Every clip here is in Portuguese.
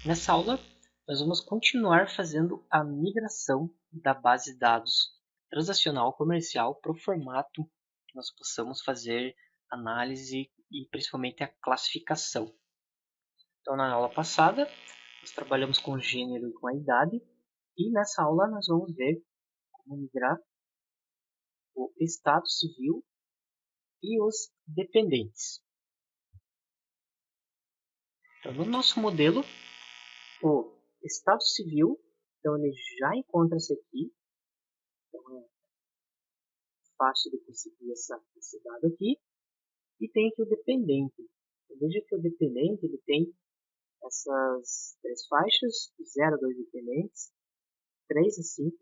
Nessa aula, nós vamos continuar fazendo a migração da base de dados transacional comercial para o formato que nós possamos fazer análise e principalmente a classificação. Então, na aula passada, nós trabalhamos com o gênero e com a idade, e nessa aula nós vamos ver como migrar o estado civil e os dependentes. Então, no nosso modelo, o estado civil, então ele já encontra-se aqui, então é fácil de conseguir esse dado aqui, e tem aqui o dependente. Então, veja que o dependente ele tem essas três faixas, 0 a 2 dependentes, 3 a 5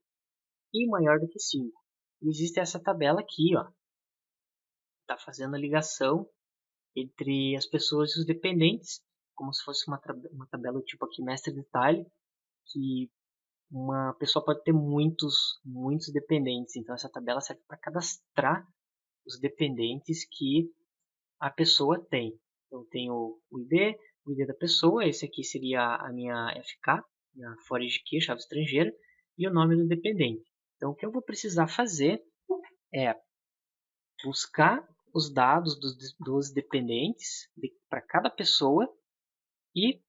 e maior do que 5. E existe essa tabela aqui, ó, está fazendo a ligação entre as pessoas e os dependentes, como se fosse uma tabela tipo aqui mestre detalhe, que uma pessoa pode ter muitos dependentes. Então essa tabela serve para cadastrar os dependentes que a pessoa tem. Então tem o ID da pessoa, esse aqui seria a minha FK, minha Foreign Key, chave estrangeira, e o nome do dependente. Então o que eu vou precisar fazer é buscar os dados dos dependentes para cada pessoa e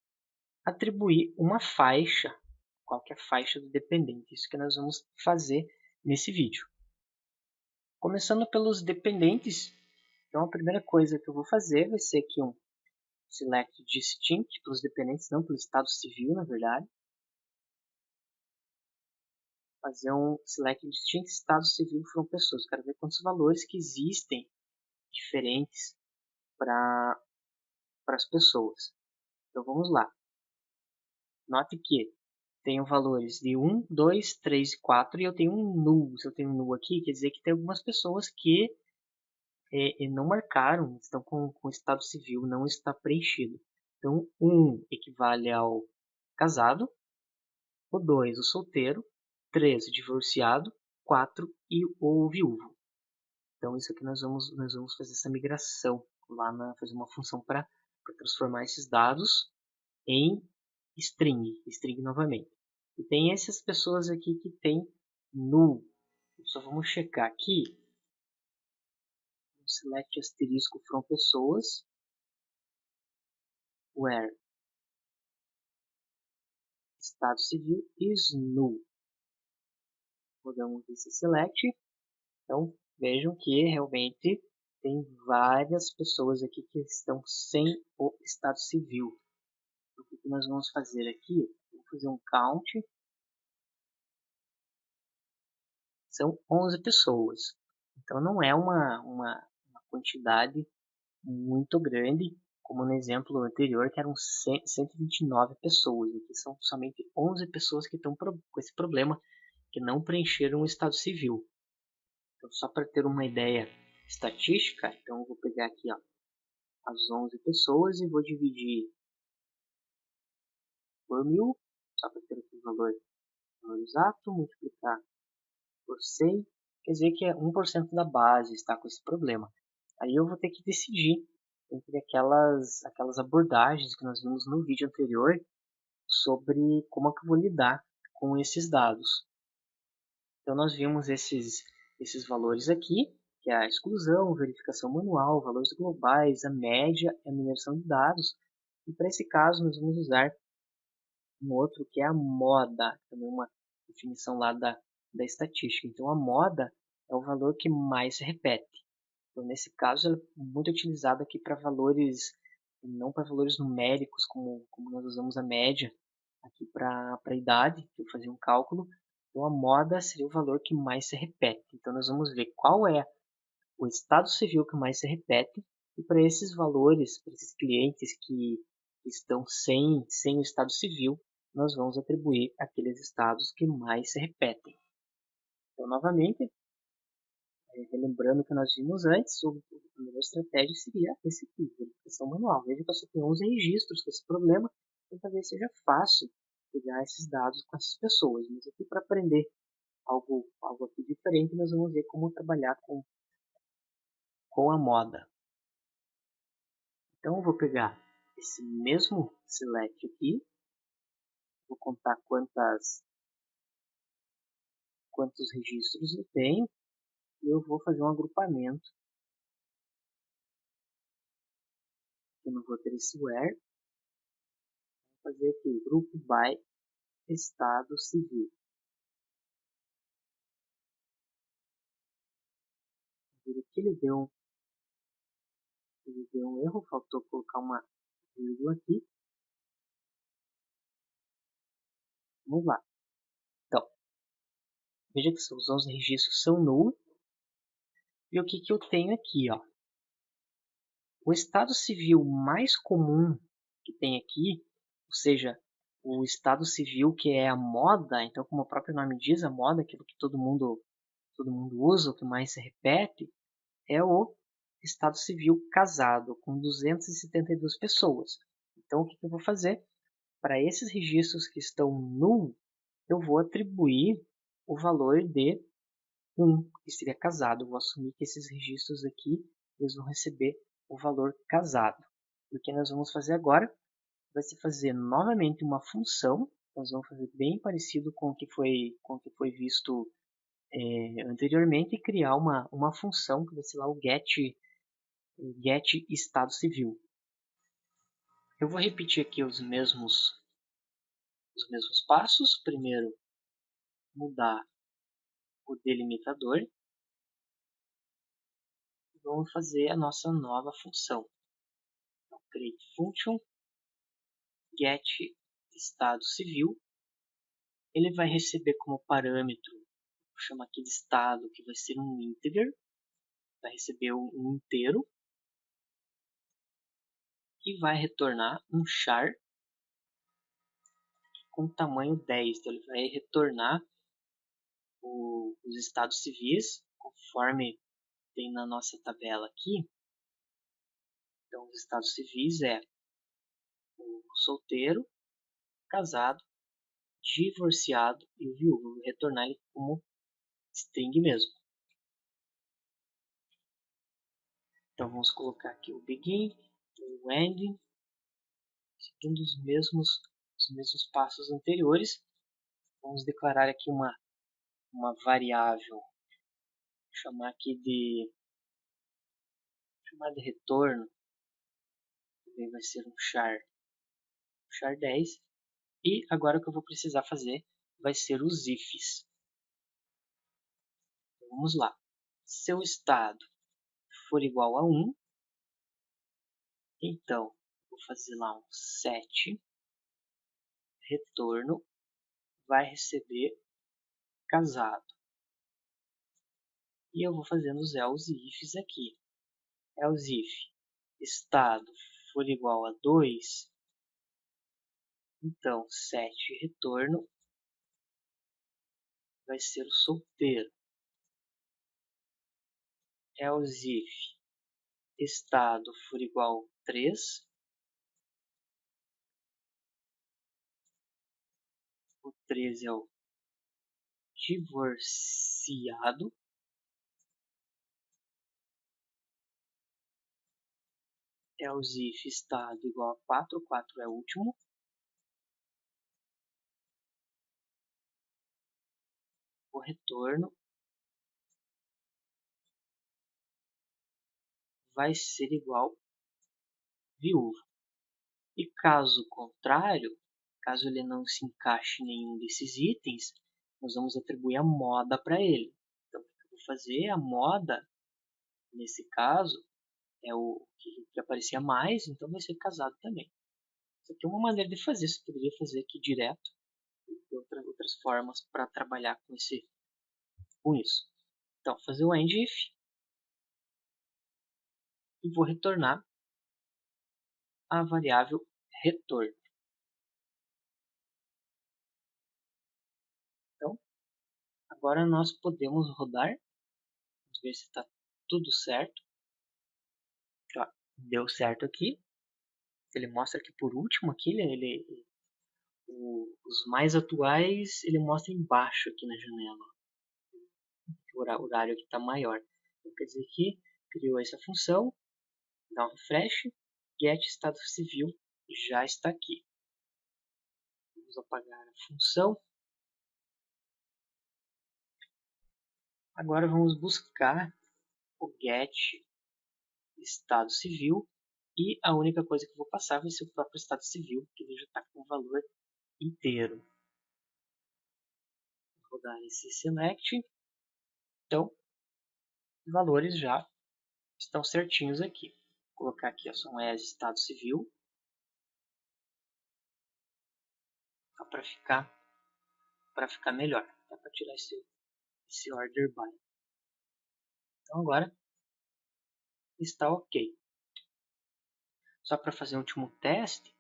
atribuir uma faixa, qual que é a faixa do dependente. Isso que nós vamos fazer nesse vídeo. Começando pelos dependentes, então a primeira coisa que eu vou fazer vai ser aqui um select distinct pelos dependentes, não pelo estado civil, na verdade. Fazer um select distinct estado civil foram pessoas. Quero ver quantos valores que existem diferentes para as pessoas. Então vamos lá. Note que tenho valores de 1, 2, 3 e 4 e eu tenho um null. Se eu tenho um null aqui, quer dizer que tem algumas pessoas que não marcaram, estão com o estado civil, não está preenchido. Então, 1 equivale ao casado, o 2 o solteiro, 3 o divorciado, 4 e o viúvo. Então, isso aqui nós vamos fazer essa migração, fazer uma função para transformar esses dados em string novamente. E tem essas pessoas aqui que tem null. Só vamos checar aqui. Select asterisco from pessoas. Where estado civil is null. Rodamos esse select. Então vejam que realmente tem várias pessoas aqui que estão sem o estado civil. Então, o que nós vamos fazer aqui? Vamos fazer um count. São 11 pessoas. Então não é uma quantidade muito grande, como no exemplo anterior, que eram 129 pessoas. Aqui são somente 11 pessoas que estão com esse problema, que não preencheram o estado civil. Então, só para ter uma ideia estatística, então eu vou pegar aqui ó, as 11 pessoas e vou dividir por 1000, só para ter aqui o valor exato, multiplicar por 100, quer dizer que é 1% da base está com esse problema. Aí eu vou ter que decidir entre aquelas abordagens que nós vimos no vídeo anterior sobre como é que eu vou lidar com esses dados. Então nós vimos esses valores aqui, que é a exclusão, verificação manual, valores globais, a média e a mineração de dados. E para esse caso nós vamos usar um outro que é a moda, também uma definição lá da estatística. Então a moda é o valor que mais se repete. Então, nesse caso, ela é muito utilizada aqui para valores, não para valores numéricos, como nós usamos a média aqui para a idade, que eu fazia um cálculo. Então, a moda seria o valor que mais se repete. Então, nós vamos ver qual é o estado civil que mais se repete, e para esses valores, para esses clientes que estão sem o estado civil, nós vamos atribuir aqueles estados que mais se repetem. Então, novamente, relembrando o que nós vimos antes, a melhor estratégia seria esse aqui, verificação manual. Veja que você tem 11 registros com esse problema, então talvez seja fácil pegar esses dados com essas pessoas. Mas aqui para aprender algo aqui diferente, nós vamos ver como trabalhar com a moda. Então eu vou pegar esse mesmo select aqui, vou contar quantos registros eu tenho e eu vou fazer um agrupamento aqui no roteiro where, vou fazer aqui grupo by estado civil. Aqui ele deu um erro, faltou colocar uma vírgula aqui. Vamos lá. Então, veja que os 11 registros são null. E o que eu tenho aqui? Ó? O estado civil mais comum que tem aqui, ou seja, o estado civil que é a moda, então como o próprio nome diz, a moda, aquilo que todo mundo usa, o que mais se repete, é o estado civil casado, com 272 pessoas. Então o que eu vou fazer? Para esses registros que estão null, eu vou atribuir o valor de 1, que seria casado. Eu vou assumir que esses registros aqui eles vão receber o valor casado. E o que nós vamos fazer agora vai ser fazer novamente uma função. Nós vamos fazer bem parecido com o que foi visto anteriormente e criar uma função que vai ser lá o get estado civil. Eu vou repetir aqui os mesmos passos. Primeiro, mudar o delimitador. Vamos fazer a nossa nova função. Então, create function get estado civil. Ele vai receber como parâmetro, vou chamar aqui de estado, que vai ser um integer. Vai receber um inteiro. E vai retornar um char com tamanho 10. Então, ele vai retornar os estados civis, conforme tem na nossa tabela aqui. Então, os estados civis é o solteiro, casado, divorciado e o viúvo. Vou retornar ele como string mesmo. Então, vamos colocar aqui o begin, o ending, seguindo os mesmos passos anteriores. Vamos declarar aqui uma variável, vou chamar aqui de retorno, também vai ser um char 10. E agora o que eu vou precisar fazer vai ser os ifs. Então, vamos lá. Se o estado for igual a 1, então vou fazer lá um set retorno vai receber casado. E eu vou fazendo os else ifs aqui. Else if estado for igual a 2, então set retorno vai ser o solteiro. Else if estado for igual a 3, o 3 é o divorciado. Else if estado igual a 4, 4 é o último. O retorno vai ser igual viúvo. E caso contrário, caso ele não se encaixe em nenhum desses itens, nós vamos atribuir a moda para ele. Então, o que eu vou fazer? A moda, nesse caso, é o que aparecia mais, então vai ser casado também. Isso aqui é uma maneira de fazer, você poderia fazer aqui direto, e outras formas para trabalhar com isso. Então, fazer o end if e vou retornar a variável retorno. Então, agora nós podemos rodar, vamos ver se está tudo certo. Ó, deu certo aqui. Ele mostra aqui por último, aqui, os mais atuais ele mostra embaixo aqui na janela. O horário aqui está maior. Então, quer dizer que criou essa função, dá um refresh, get estado civil já está aqui. Vamos apagar a função. Agora vamos buscar o get estado civil e a única coisa que eu vou passar vai ser o próprio estado civil, que ele já está com o valor inteiro. Vou dar esse select. Então, os valores já estão certinhos aqui. Vou colocar aqui a são as estado civil, para ficar melhor, para tirar esse order by. Então agora está ok. Só para fazer o último teste,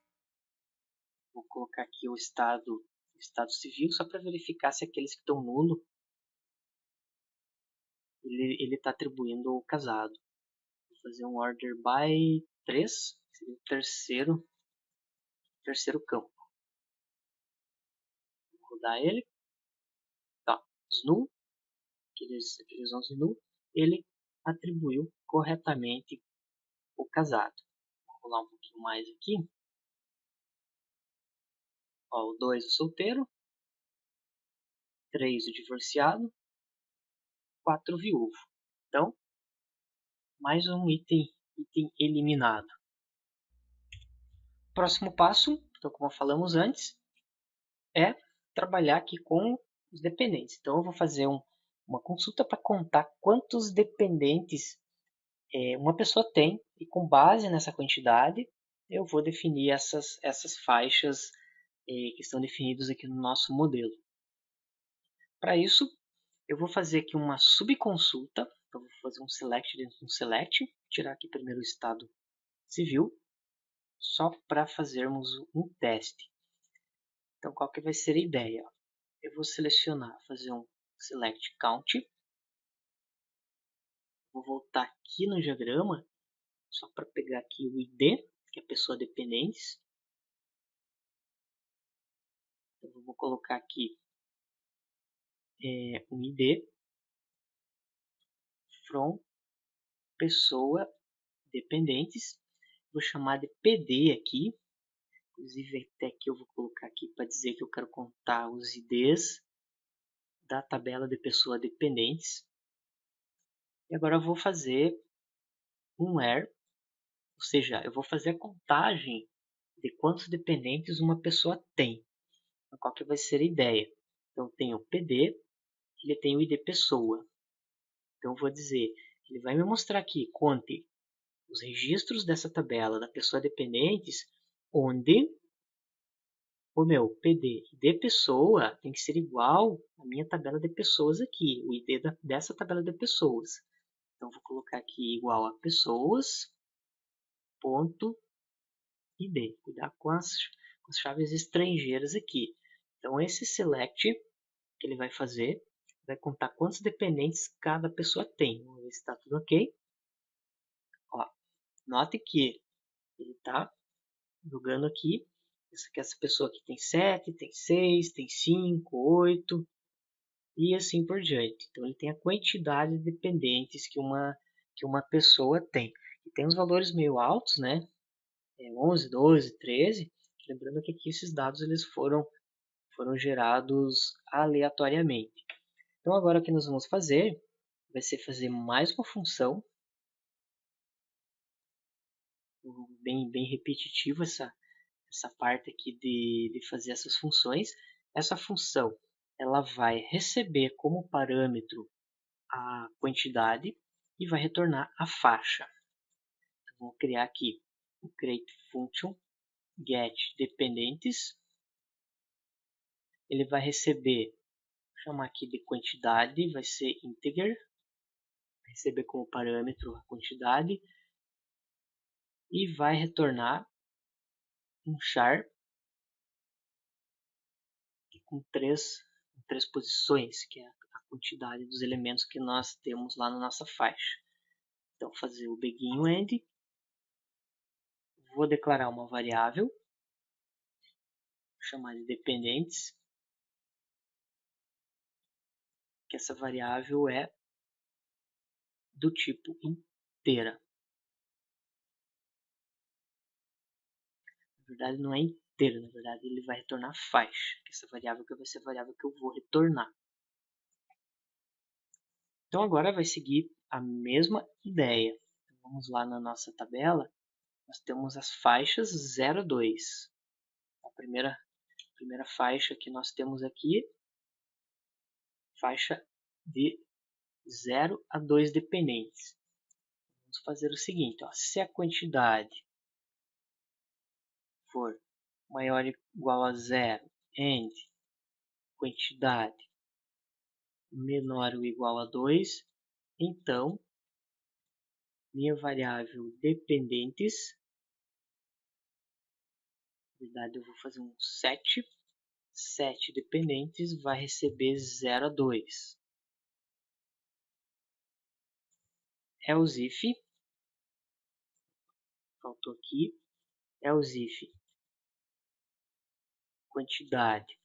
vou colocar aqui o estado civil, só para verificar se aqueles que estão nulo, ele está atribuindo o casado. Vou fazer um order by 3, seria o terceiro campo. Vou rodar ele. Tá, os null, aqueles 11 null, ele atribuiu corretamente o casado. Vou rolar um pouquinho mais aqui. Ó, o 2 o solteiro, 3 o divorciado, 4 o viúvo. Então, mais um item eliminado. Próximo passo, então, como falamos antes, é trabalhar aqui com os dependentes. Então, eu vou fazer uma consulta para contar quantos dependentes uma pessoa tem, e com base nessa quantidade, eu vou definir essas faixas que estão definidas aqui no nosso modelo. Para isso, eu vou fazer aqui uma subconsulta. Então, vou fazer um select dentro de um select, tirar aqui primeiro o estado civil, só para fazermos um teste. Então, qual que vai ser a ideia? Eu vou selecionar, fazer um select count. Vou voltar aqui no diagrama, só para pegar aqui o ID, que é a pessoa dependentes. Então, vou colocar aqui um ID from pessoa dependentes. Vou chamar de PD aqui. Inclusive, até que eu vou colocar aqui para dizer que eu quero contar os IDs da tabela de pessoa dependentes. E agora eu vou fazer um where, ou seja, eu vou fazer a contagem de quantos dependentes uma pessoa tem. Então, qual que vai ser a ideia? Então, tem o PD, ele tem o ID pessoa. Então, eu vou dizer, ele vai me mostrar aqui, conte os registros dessa tabela da pessoa dependentes, onde o meu PD de pessoa tem que ser igual à minha tabela de pessoas aqui, o ID dessa tabela de pessoas. Então, vou colocar aqui igual a pessoas, ponto, ID. Cuidar com as chaves estrangeiras aqui. Então, esse select que ele vai fazer, vai contar quantos dependentes cada pessoa tem. Vamos ver se está tudo ok. Ó, note que ele está jogando aqui. Essa pessoa aqui tem 7, tem 6, tem 5, 8 e assim por diante. Então ele tem a quantidade de dependentes que uma pessoa tem. E tem uns valores meio altos, né? 11, 12, 13. Lembrando que aqui esses dados eles foram gerados aleatoriamente. Então agora o que nós vamos fazer vai ser fazer mais uma função, bem repetitivo essa parte aqui de fazer essas funções. Essa função ela vai receber como parâmetro a quantidade e vai retornar a faixa. Então, vamos criar aqui o create function get dependentes. Ele vai receber, vou chamar aqui de quantidade, vai ser integer, vai receber como parâmetro a quantidade e vai retornar um char com três posições, que é a quantidade dos elementos que nós temos lá na nossa faixa. Então, fazer o begin e o end. Vou declarar uma variável, vou chamar de dependentes, que essa variável é do tipo inteira. Na verdade, não é inteiro, na verdade, ele vai retornar faixa, que essa variável que vai ser a variável que eu vou retornar. Então agora vai seguir a mesma ideia. Então, vamos lá na nossa tabela, nós temos as faixas 0 a 2. A primeira faixa que nós temos aqui, faixa de 0 a 2 dependentes. Vamos fazer o seguinte, ó, se a quantidade for maior ou igual a 0 and quantidade menor ou igual a 2, então minha variável dependentes, na verdade eu vou fazer um set dependentes vai receber 0 a 2. Else if, faltou aqui, else if quantidade,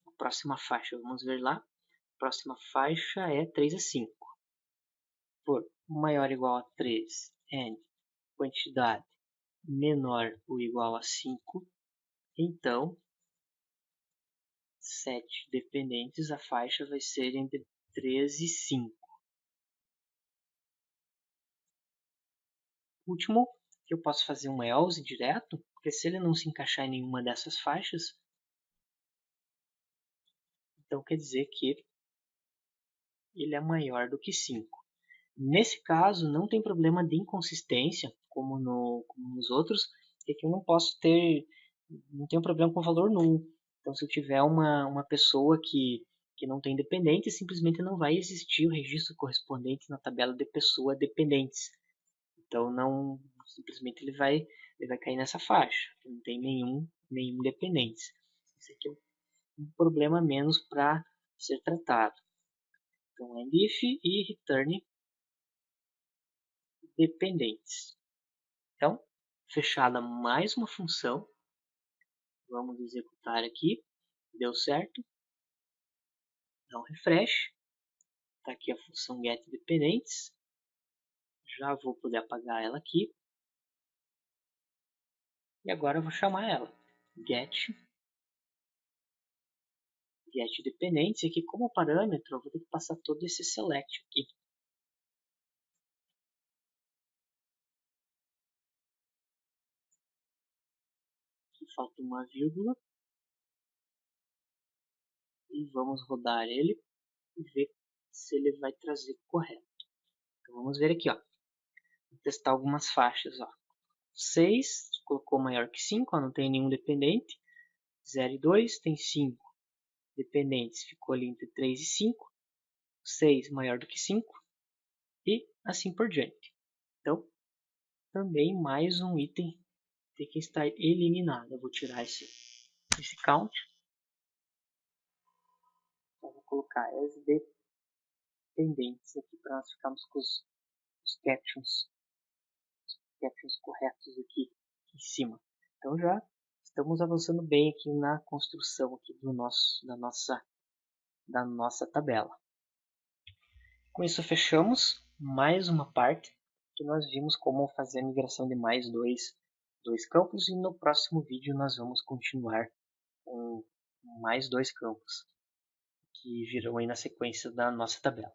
a próxima faixa, vamos ver lá, a próxima faixa é 3 a 5. For maior ou igual a 3 and quantidade menor ou igual a 5, então set dependentes, a faixa vai ser entre 3 e 5. Último, que eu posso fazer um else direto, porque se ele não se encaixar em nenhuma dessas faixas, então quer dizer que ele é maior do que 5. Nesse caso, não tem problema de inconsistência, como nos outros, é que eu não posso ter, não tem problema com o valor nulo. Então, se eu tiver uma pessoa que não tem dependentes, simplesmente não vai existir o registro correspondente na tabela de pessoa dependentes. Então, não, simplesmente ele vai cair nessa faixa, que não tem nenhum dependente. Esse aqui é um problema menos para ser tratado. Então, end if e return dependentes. Então, fechada mais uma função. Vamos executar aqui. Deu certo. Dá um refresh. Está aqui a função getDependentes. Já vou poder apagar ela aqui. E agora eu vou chamar ela. getDependentes. E aqui como parâmetro eu vou ter que passar todo esse select aqui. Aqui falta uma vírgula. E vamos rodar ele e ver se ele vai trazer correto. Então vamos ver aqui, ó. Vou testar algumas faixas, ó. 6 colocou maior que 5, ó, não tem nenhum dependente. 0 e 2 tem 5 dependentes, ficou ali entre 3 e 5. 6 maior do que 5 e assim por diante. Então, também mais um item tem que estar eliminado. Eu vou tirar esse count. Então, vou colocar as dependentes aqui para nós ficarmos com os captions corretos aqui em cima. Então já estamos avançando bem aqui na construção aqui da nossa tabela. Com isso fechamos mais uma parte que nós vimos como fazer a migração de mais dois campos, e no próximo vídeo nós vamos continuar com mais 2 campos que virão aí na sequência da nossa tabela.